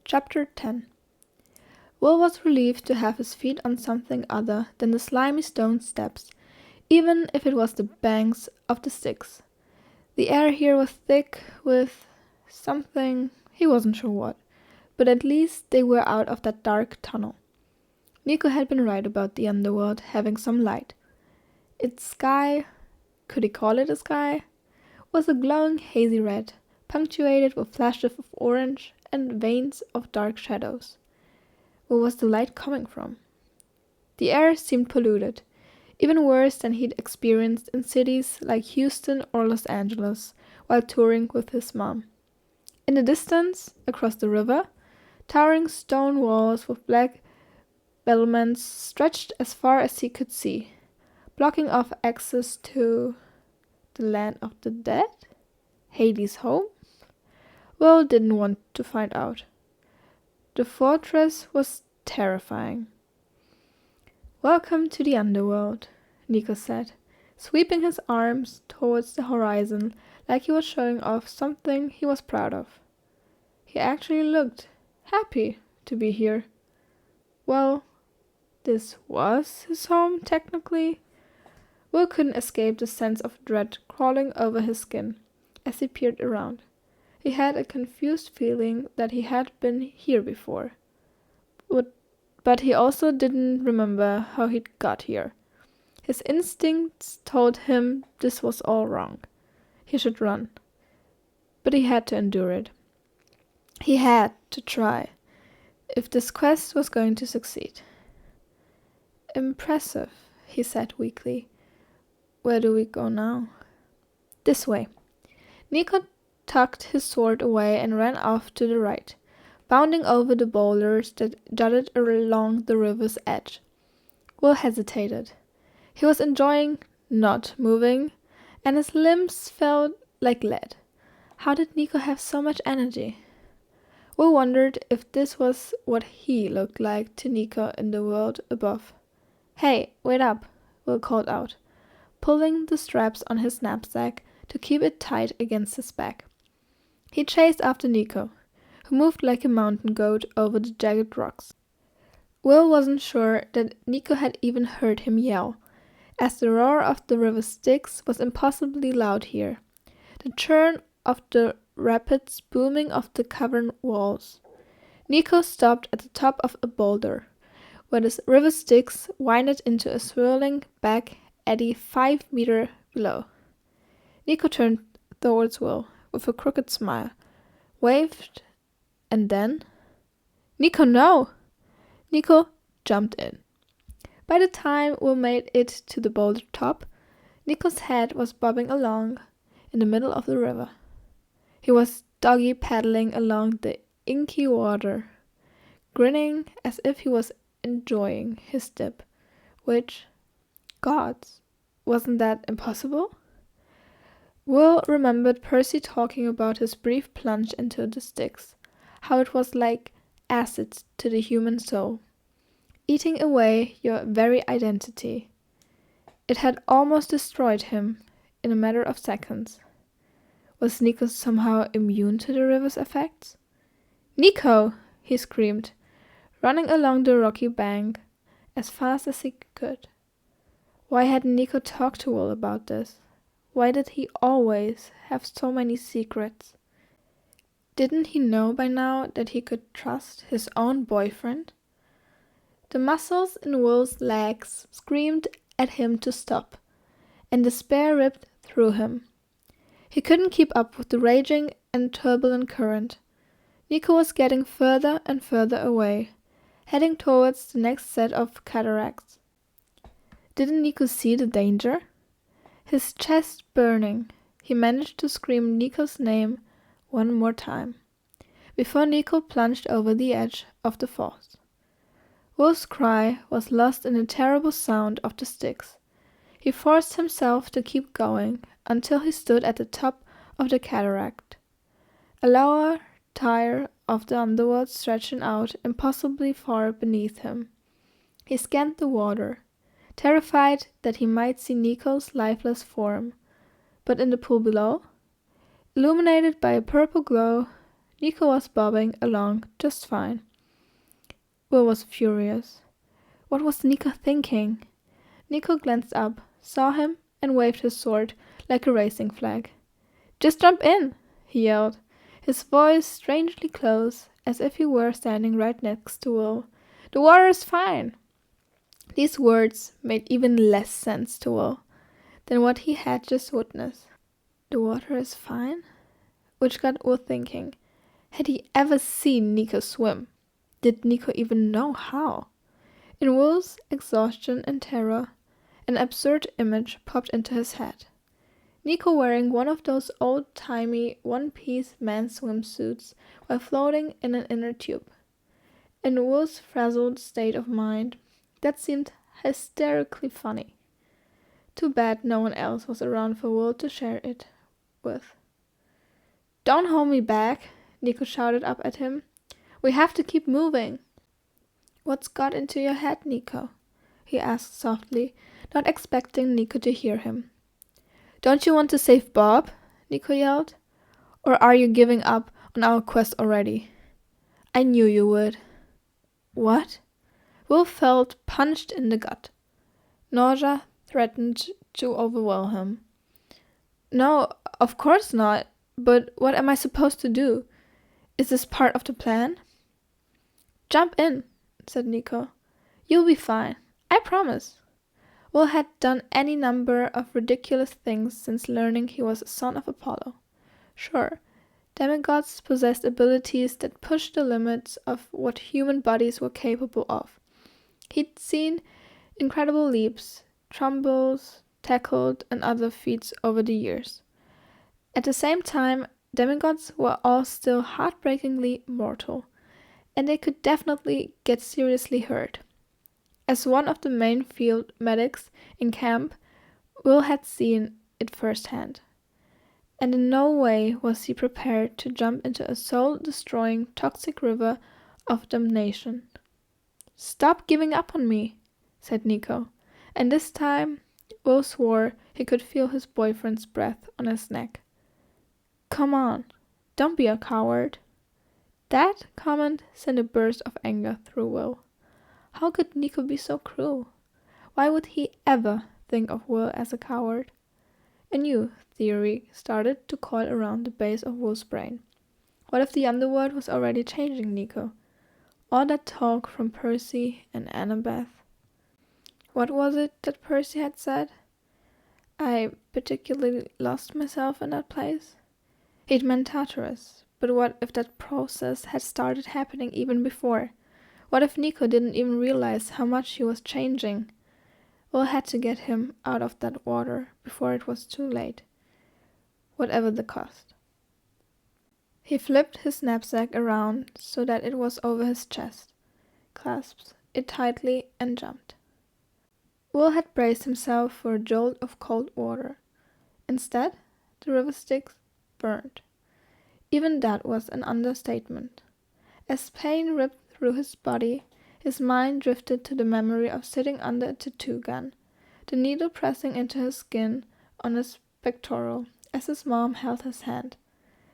Chapter 10. Will was relieved to have his feet on something other than the slimy stone steps, even if it was the banks of the Styx. The air here was thick with something, he wasn't sure what, but at least they were out of that dark tunnel. Nico had been right about the underworld having some light. Its sky, could he call it a sky, was a glowing hazy red, punctuated with flashes of orange and veins of dark shadows. Where was the light coming from? The air seemed polluted, even worse than he'd experienced in cities like Houston or Los Angeles while touring with his mom. In the distance, across the river, towering stone walls with black battlements stretched as far as he could see, blocking off access to the land of the dead? Hades' home? Will didn't want to find out. The fortress was terrifying. "Welcome to the underworld," Nico said, sweeping his arms towards the horizon like he was showing off something he was proud of. He actually looked happy to be here. Well, this was his home, technically. Will couldn't escape the sense of dread crawling over his skin as he peered around. He had a confused feeling that he had been here before. But he also didn't remember how he'd got here. His instincts told him this was all wrong. He should run. But he had to endure it. He had to try, if this quest was going to succeed. "Impressive," he said weakly. "Where do we go now?" "This way." Nico tucked his sword away and ran off to the right, bounding over the boulders that jutted along the river's edge. Will hesitated. He was enjoying not moving, and his limbs felt like lead. How did Nico have so much energy? Will wondered if this was what he looked like to Nico in the world above. "Hey, wait up," Will called out, pulling the straps on his knapsack to keep it tight against his back. He chased after Nico, who moved like a mountain goat over the jagged rocks. Will wasn't sure that Nico had even heard him yell, as the roar of the river Styx was impossibly loud here, the churn of the rapids booming off the cavern walls. Nico stopped at the top of a boulder, where the river Styx winded into a swirling back eddy 5 meters below. Nico turned towards Will with a crooked smile, waved, and then... "Nico, no!" Nico jumped in. By the time Will made it to the boulder top, Nico's head was bobbing along in the middle of the river. He was doggy paddling along the inky water, grinning as if he was enjoying his dip, which, gods, wasn't that impossible? Will remembered Percy talking about his brief plunge into the Styx, how it was like acid to the human soul, eating away your very identity. It had almost destroyed him in a matter of seconds. Was Nico somehow immune to the river's effects? "Nico!" he screamed, running along the rocky bank as fast as he could. Why hadn't Nico talked to Will about this? Why did he always have so many secrets? Didn't he know by now that he could trust his own boyfriend? The muscles in Will's legs screamed at him to stop, and despair ripped through him. He couldn't keep up with the raging and turbulent current. Nico was getting further and further away, heading towards the next set of cataracts. Didn't Nico see the danger? His chest burning, he managed to scream Nico's name one more time, before Nico plunged over the edge of the falls. Will's cry was lost in the terrible sound of the Styx. He forced himself to keep going until he stood at the top of the cataract, a lower tier of the underworld stretching out impossibly far beneath him. He scanned the water, terrified that he might see Nico's lifeless form, but in the pool below, illuminated by a purple glow, Nico was bobbing along just fine. Will was furious. What was Nico thinking? Nico glanced up, saw him, and waved his sword like a racing flag. "Just jump in!" he yelled, his voice strangely close, as if he were standing right next to Will. "The water is fine!" These words made even less sense to Will than what he had just witnessed. The water is fine? Which got Will thinking. Had he ever seen Nico swim? Did Nico even know how? In Will's exhaustion and terror, an absurd image popped into his head. Nico wearing one of those old-timey one-piece men's swimsuits while floating in an inner tube. In Will's frazzled state of mind, that seemed hysterically funny. Too bad no one else was around for Will to share it with. "Don't hold me back," Nico shouted up at him. "We have to keep moving." "What's got into your head, Nico?" he asked softly, not expecting Nico to hear him. "Don't you want to save Bob?" Nico yelled. "Or are you giving up on our quest already? I knew you would." "What?" Will felt punched in the gut. Nausea threatened to overwhelm him. "No, of course not. But what am I supposed to do? Is this part of the plan?" "Jump in," said Nico. "You'll be fine. I promise." Will had done any number of ridiculous things since learning he was a son of Apollo. Sure, demigods possessed abilities that pushed the limits of what human bodies were capable of. He'd seen incredible leaps, tumbles, tackled, and other feats over the years. At the same time, demigods were all still heartbreakingly mortal, and they could definitely get seriously hurt. As one of the main field medics in camp, Will had seen it firsthand. And in no way was he prepared to jump into a soul-destroying toxic river of damnation. "Stop giving up on me," said Nico, and this time Will swore he could feel his boyfriend's breath on his neck. "Come on, don't be a coward." That comment sent a burst of anger through Will. How could Nico be so cruel? Why would he ever think of Will as a coward? A new theory started to coil around the base of Will's brain. What if the underworld was already changing Nico? All that talk from Percy and Annabeth. What was it that Percy had said? "I particularly lost myself in that place." He'd meant Tartarus, but what if that process had started happening even before? What if Nico didn't even realize how much he was changing? Will had to get him out of that water before it was too late, whatever the cost. He flipped his knapsack around so that it was over his chest, clasped it tightly, and jumped. Will had braced himself for a jolt of cold water. Instead, the river Styx burned. Even that was an understatement. As pain ripped through his body, his mind drifted to the memory of sitting under a tattoo gun, the needle pressing into his skin on his pectoral as his mom held his hand.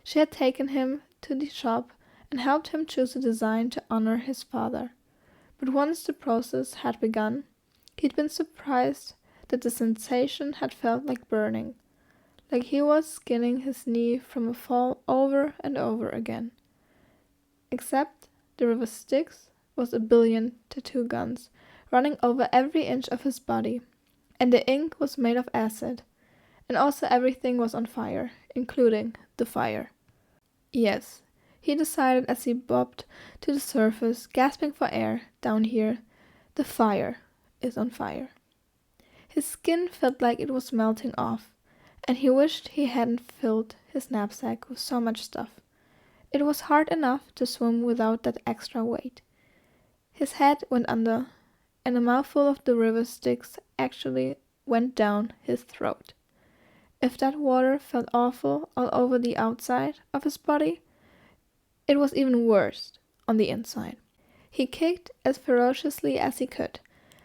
She had taken him to the shop and helped him choose a design to honor his father. But once the process had begun, he'd been surprised that the sensation had felt like burning, like he was skinning his knee from a fall over and over again. Except the river Styx was a billion tattoo guns running over every inch of his body, and the ink was made of acid, and also everything was on fire, including the fire. Yes, he decided as he bobbed to the surface, gasping for air, down here, the fire is on fire. His skin felt like it was melting off, and he wished he hadn't filled his knapsack with so much stuff. It was hard enough to swim without that extra weight. His head went under, and a mouthful of the river Styx actually went down his throat. If that water felt awful all over the outside of his body, it was even worse on the inside. He kicked as ferociously as he could,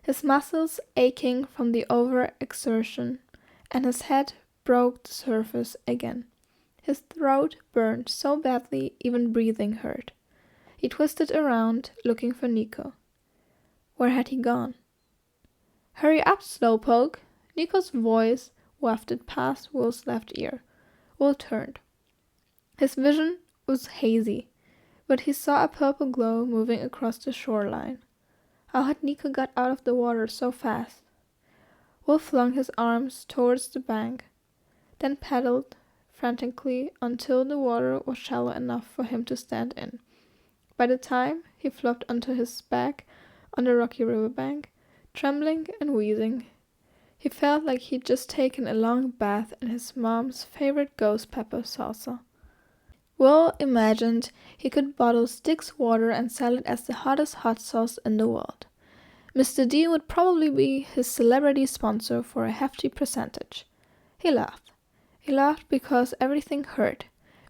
his muscles aching from the overexertion, and his head broke the surface again. His throat burned so badly even breathing hurt. He twisted around, looking for Nico. Where had he gone? "Hurry up, slowpoke!" Nico's voice wafted past Will's left ear. Will turned. His vision was hazy, but he saw a purple glow moving across the shoreline. How had Nico got out of the water so fast? Will flung his arms towards the bank, then paddled frantically until the water was shallow enough for him to stand in. By the time he flopped onto his back on the rocky riverbank, trembling and wheezing, he felt like he'd just taken a long bath in his mom's favorite ghost pepper saucer. Will imagined he could bottle Styx water and sell it as the hottest hot sauce in the world. Mr. D would probably be his celebrity sponsor for a hefty percentage. He laughed. He laughed because everything hurt,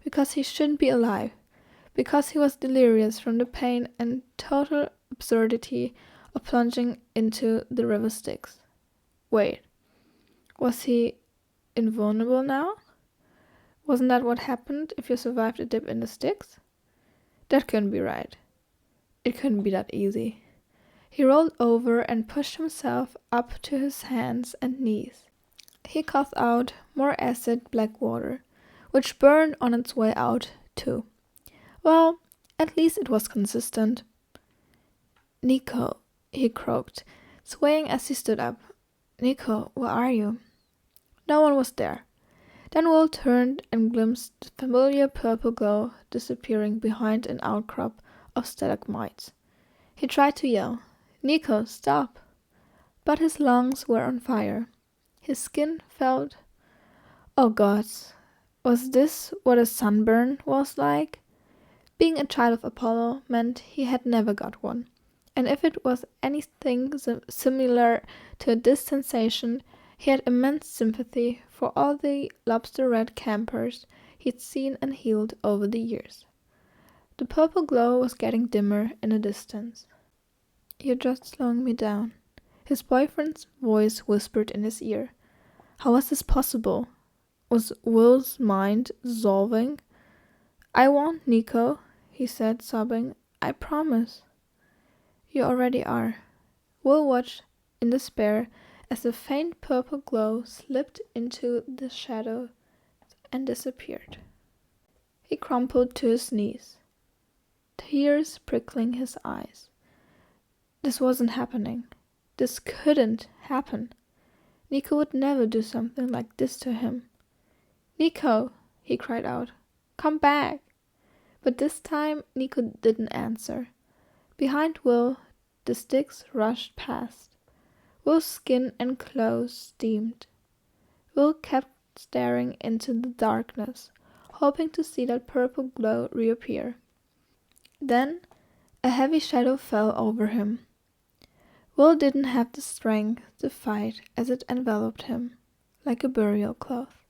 because he shouldn't be alive, because he was delirious from the pain and total absurdity of plunging into the river Styx. Wait, was he invulnerable now? Wasn't that what happened if you survived a dip in the Styx? That couldn't be right. It couldn't be that easy. He rolled over and pushed himself up to his hands and knees. He coughed out more acid black water, which burned on its way out, too. Well, at least it was consistent. "Nico," he croaked, swaying as he stood up. "Nico, where are you?" No one was there. Then Will turned and glimpsed the familiar purple glow disappearing behind an outcrop of stalagmites. He tried to yell, "Nico, stop!" But his lungs were on fire. His skin felt... Oh gods, was this what a sunburn was like? Being a child of Apollo meant he had never got one. And if it was anything similar to this sensation, he had immense sympathy for all the lobster-red campers he'd seen and healed over the years. The purple glow was getting dimmer in the distance. "You're just slowing me down," his boyfriend's voice whispered in his ear. How was this possible? Was Will's mind dissolving? "I won't, Nico," he said, sobbing. "I promise." "You already are." Will watched in despair as the faint purple glow slipped into the shadow and disappeared. He crumpled to his knees, tears prickling his eyes. This wasn't happening. This couldn't happen. Nico would never do something like this to him. "Nico!" he cried out. "Come back!" But this time Nico didn't answer. Behind Will, the Styx rushed past. Will's skin and clothes steamed. Will kept staring into the darkness, hoping to see that purple glow reappear. Then a heavy shadow fell over him. Will didn't have the strength to fight as it enveloped him, like a burial cloth.